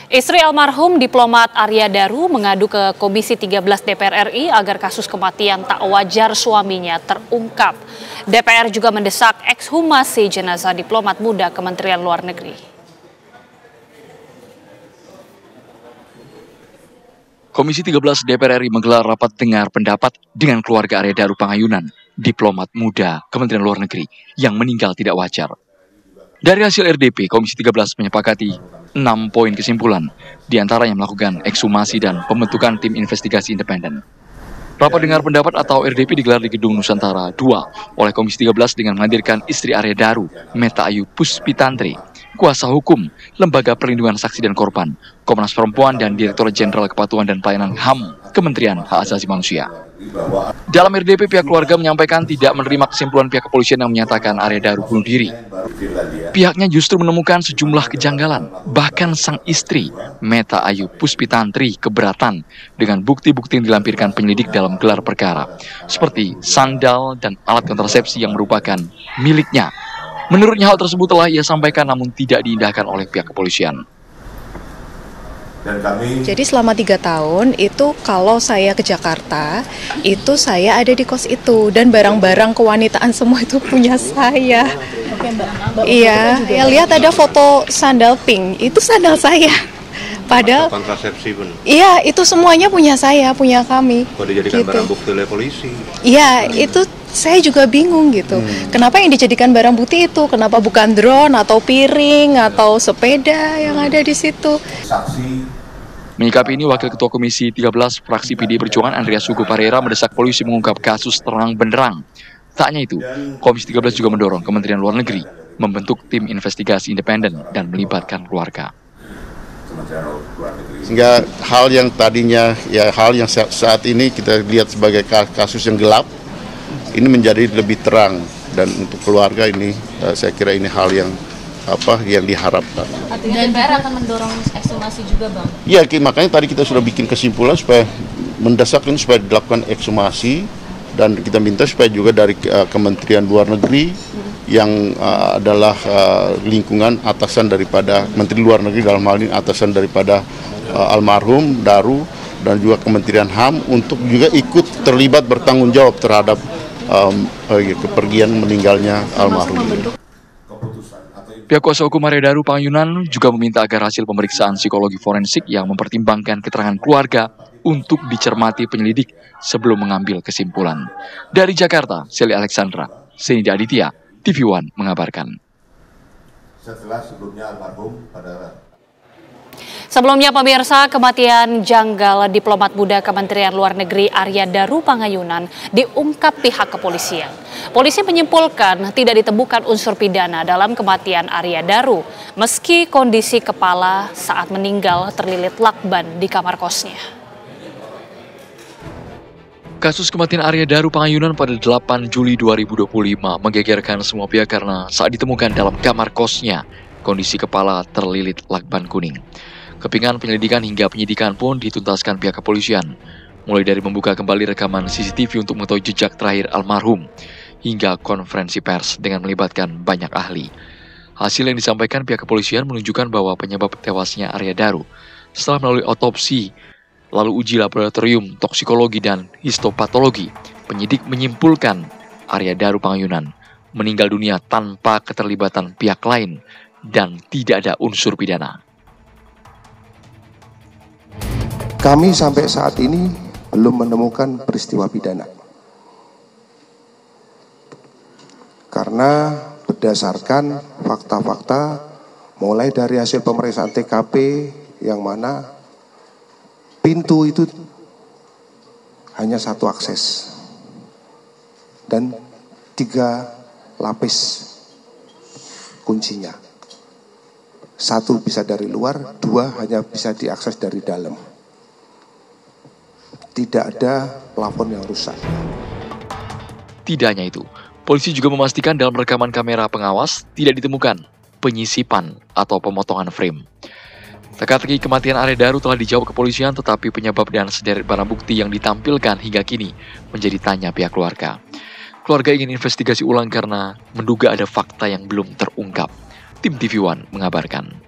Istri almarhum diplomat Arya Daru mengadu ke Komisi 13 DPR RI agar kasus kematian tak wajar suaminya terungkap. DPR juga mendesak ekshumasi jenazah diplomat muda Kementerian Luar Negeri. Komisi 13 DPR RI menggelar rapat dengar pendapat dengan keluarga Arya Daru Pangayunan, diplomat muda Kementerian Luar Negeri yang meninggal tidak wajar. Dari hasil RDP, Komisi 13 menyepakati 6 poin kesimpulan, diantaranya melakukan ekshumasi dan pembentukan tim investigasi independen. Rapat dengar pendapat atau RDP digelar di Gedung Nusantara 2 oleh Komisi 13 dengan menghadirkan istri Arya Daru, Meta Ayu Puspitantri, kuasa hukum, Lembaga Perlindungan Saksi dan Korban, Komnas Perempuan dan Direktur Jenderal Kepatuhan dan Pelayanan HAM, Kementerian Hak Asasi Manusia. Dalam RDP, pihak keluarga menyampaikan tidak menerima kesimpulan pihak kepolisian yang menyatakan Arya Daru bunuh diri. Pihaknya justru menemukan sejumlah kejanggalan, bahkan sang istri, Meta Ayu Puspitantri, keberatan dengan bukti-bukti yang dilampirkan penyelidik dalam gelar perkara, seperti sandal dan alat kontrasepsi yang merupakan miliknya. Menurutnya hal tersebut telah ia sampaikan namun tidak diindahkan oleh pihak kepolisian. Jadi selama 3 tahun itu kalau saya ke Jakarta, itu saya ada di kos itu dan barang-barang kewanitaan semua itu punya saya. Iya, ya lihat ada foto sandal pink, itu sandal saya. Padahal kontrasepsi pun. Iya, itu semuanya punya saya, punya kami. Kok dijadikan barang bukti oleh polisi? Iya, itu saya juga bingung gitu. Kenapa yang dijadikan barang bukti itu? Kenapa bukan drone atau piring atau sepeda yang ada di situ? Menyikapi ini, Wakil Ketua Komisi 13 Fraksi PD Perjuangan Andreas Hugo Parera mendesak polisi mengungkap kasus terang benderang. Tak hanya itu, Komisi 13 juga mendorong Kementerian Luar Negeri membentuk tim investigasi independen dan melibatkan keluarga. Sehingga hal yang tadinya, hal yang saat ini kita lihat sebagai kasus yang gelap, ini menjadi lebih terang. Dan untuk keluarga ini, saya kira ini hal yang diharapkan. Artinya DPR akan mendorong ekshumasi juga, Bang? Ya, makanya tadi kita sudah bikin kesimpulan supaya mendesak ini supaya dilakukan ekshumasi dan kita minta supaya juga dari Kementerian Luar Negeri yang adalah lingkungan atasan daripada Menteri Luar Negeri, dalam hal ini atasan daripada almarhum Daru, dan juga Kementerian HAM untuk juga ikut terlibat bertanggung jawab terhadap kepergian meninggalnya almarhum. Pihak kuasa hukum Arya Daru Pangayunan juga meminta agar hasil pemeriksaan psikologi forensik yang mempertimbangkan keterangan keluarga untuk dicermati penyelidik sebelum mengambil kesimpulan. Dari Jakarta, Seli Alexandra, Senida Aditya, TV One mengabarkan. Sebelumnya pemirsa, kematian janggal diplomat muda Kementerian Luar Negeri Arya Daru Pangayunan diungkap pihak kepolisian. Polisi menyimpulkan tidak ditemukan unsur pidana dalam kematian Arya Daru, meski kondisi kepala saat meninggal terlilit lakban di kamar kosnya. Kasus kematian Arya Daru Pangayunan pada 8 Juli 2025 menggegerkan semua pihak karena saat ditemukan dalam kamar kosnya, kondisi kepala terlilit lakban kuning. Kepingan penyelidikan hingga penyidikan pun dituntaskan pihak kepolisian, mulai dari membuka kembali rekaman CCTV untuk mengetahui jejak terakhir almarhum, hingga konferensi pers dengan melibatkan banyak ahli. Hasil yang disampaikan pihak kepolisian menunjukkan bahwa penyebab tewasnya Arya Daru setelah melalui otopsi, lalu uji laboratorium toksikologi dan histopatologi, penyidik menyimpulkan Arya Daru Pangayunan meninggal dunia tanpa keterlibatan pihak lain dan tidak ada unsur pidana. Kami sampai saat ini belum menemukan peristiwa pidana. Karena berdasarkan fakta-fakta mulai dari hasil pemeriksaan TKP yang mana pintu itu hanya 1 akses dan 3 lapis kuncinya. 1 bisa dari luar, 2 hanya bisa diakses dari dalam. Tidak ada plafon yang rusak. Tidak hanya itu, polisi juga memastikan dalam rekaman kamera pengawas tidak ditemukan penyisipan atau pemotongan frame. Teka-teki kematian Arya Daru telah dijawab kepolisian, tetapi penyebab dan sederet barang bukti yang ditampilkan hingga kini menjadi tanya pihak keluarga. Keluarga ingin investigasi ulang karena menduga ada fakta yang belum terungkap. Tim TV One mengabarkan.